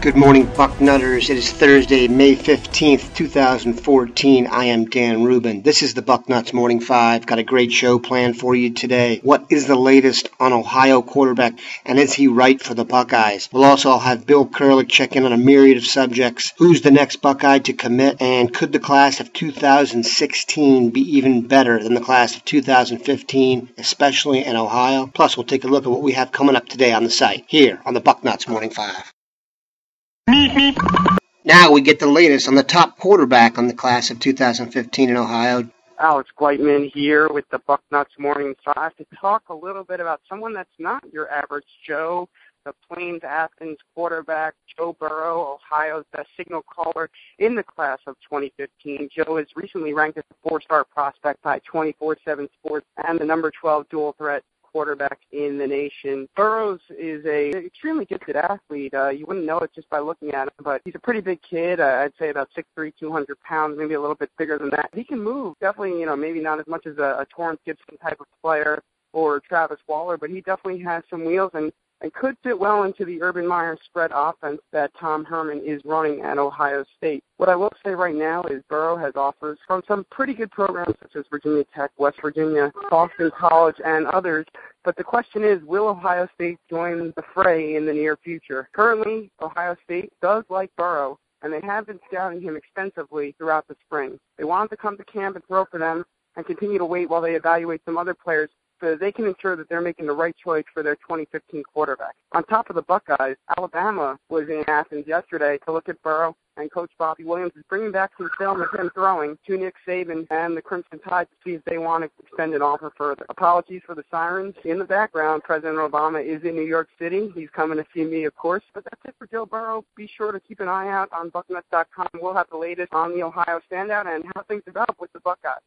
Good morning, Bucknutters. It is Thursday, May 15th, 2014. I am Dan Rubin. This is the Bucknuts Morning 5. Got a great show planned for you today. What is the latest on Ohio quarterback, and is he right for the Buckeyes? We'll also have Bill Kurelic check in on a myriad of subjects. Who's the next Buckeye to commit, and could the class of 2016 be even better than the class of 2015, especially in Ohio? Plus, we'll take a look at what we have coming up today on the site, here on the Bucknuts Morning 5. Now we get the latest on the top quarterback on the class of 2015 in Ohio. Alex Gleitman here with the Bucknuts Morning 5 to talk a little bit about someone that's not your average Joe, the Plains Athens quarterback, Joe Burrow, Ohio's best signal caller in the class of 2015. Joe is recently ranked as a 4-star prospect by 24/7 Sports and the number 12 dual threat quarterback in the nation. Burrows is an extremely gifted athlete. You wouldn't know it just by looking at him, but he's a pretty big kid. I'd say about 6'3", 200 pounds, maybe a little bit bigger than that. He can move. Definitely, maybe not as much as a Torrance Gibson type of player or Travis Waller, but he definitely has some wheels and could fit well into the Urban Meyer spread offense that Tom Herman is running at Ohio State. What I will say right now is Burrow has offers from some pretty good programs such as Virginia Tech, West Virginia, Boston College, and others. But the question is, will Ohio State join the fray in the near future? Currently, Ohio State does like Burrow, and they have been scouting him extensively throughout the spring. They want him to come to camp and throw for them and continue to wait while they evaluate some other players so that they can ensure that they're making the right choice for their 2015 quarterback. On top of the Buckeyes, Alabama was in Athens yesterday to look at Burrow, and Coach Bobby Williams is bringing back some film of him throwing to Nick Saban and the Crimson Tide to see if they want to extend an offer further. Apologies for the sirens. In the background, President Obama is in New York City. He's coming to see me, of course. But that's it for Joe Burrow. Be sure to keep an eye out on Bucknuts.com. We'll have the latest on the Ohio standout and how things develop with the Buckeyes.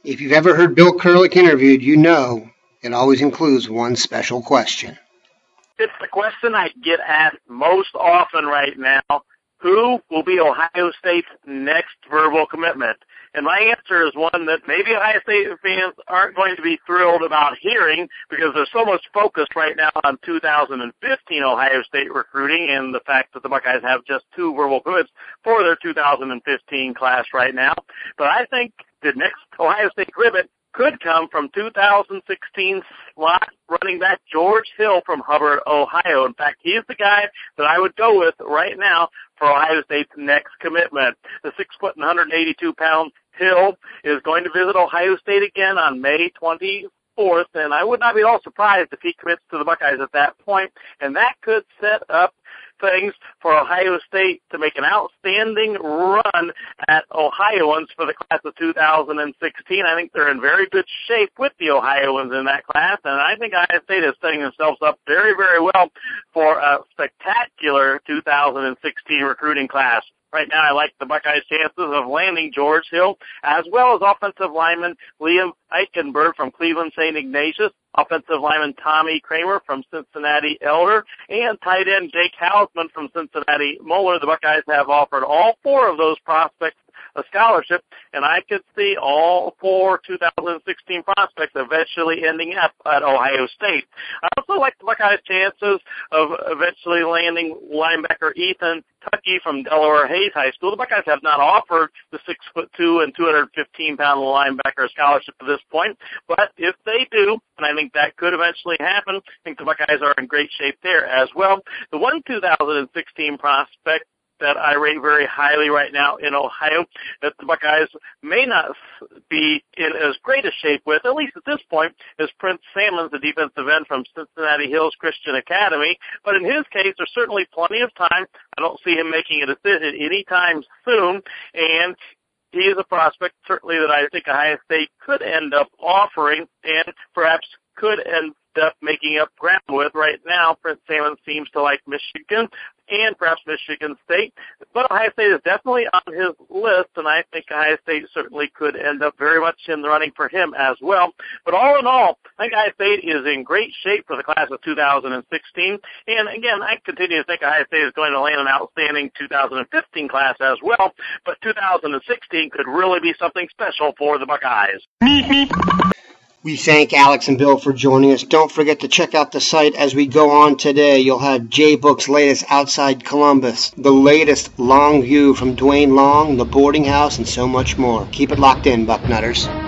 If you've ever heard Bill Kurelic interviewed, you know it always includes one special question. It's the question I get asked most often right now. Who will be Ohio State's next verbal commitment? And my answer is one that maybe Ohio State fans aren't going to be thrilled about hearing because there's so much focus right now on 2015 Ohio State recruiting and the fact that the Buckeyes have just 2 verbal commits for their 2015 class right now. But I think the next Ohio State commitment could come from 2016 slot running back George Hill from Hubbard, Ohio. In fact, he's the guy that I would go with right now for Ohio State's next commitment. The 6' and 182-pound Hill is going to visit Ohio State again on May 24th, and I would not be at all surprised if he commits to the Buckeyes at that point, and that could set up things for Ohio State to make an outstanding run at Ohioans for the class of 2016. I think they're in very good shape with the Ohioans in that class, and I think Ohio State is setting themselves up very, very well for a spectacular 2016 recruiting class. Right now, I like the Buckeyes' chances of landing George Hill, as well as offensive lineman Liam Eichenberg from Cleveland St. Ignatius, offensive lineman Tommy Kramer from Cincinnati Elder, and tight end Jake Hausman from Cincinnati Moeller. The Buckeyes have offered all 4 of those prospects a scholarship, and I could see all 4 2016 prospects eventually ending up at Ohio State. I also like the Buckeyes' chances of eventually landing linebacker Ethan Tuckey from Delaware Hayes High School. The Buckeyes have not offered the 6'2" and 215-pound linebacker scholarship at this point, but if they do, and I think that could eventually happen, I think the Buckeyes are in great shape there as well. The one 2016 prospect that I rate very highly right now in Ohio that the Buckeyes may not be in as great a shape with, at least at this point, is Prince Sammons, the defensive end from Cincinnati Hills Christian Academy. But in his case, there's certainly plenty of time. I don't see him making a decision anytime soon, and he is a prospect certainly that I think Ohio State could end up offering and perhaps could end up making up ground with. Right now, Prince Sammons seems to like Michigan and perhaps Michigan State, but Ohio State is definitely on his list, and I think Ohio State certainly could end up very much in the running for him as well. But all in all, I think Ohio State is in great shape for the class of 2016, and again, I continue to think Ohio State is going to land an outstanding 2015 class as well, but 2016 could really be something special for the Buckeyes. We thank Alex and Bill for joining us. Don't forget to check out the site as we go on today. You'll have J-Book's latest Outside Columbus, the latest Long View from Dwayne Long, the boarding house, and so much more. Keep it locked in, Bucknutters.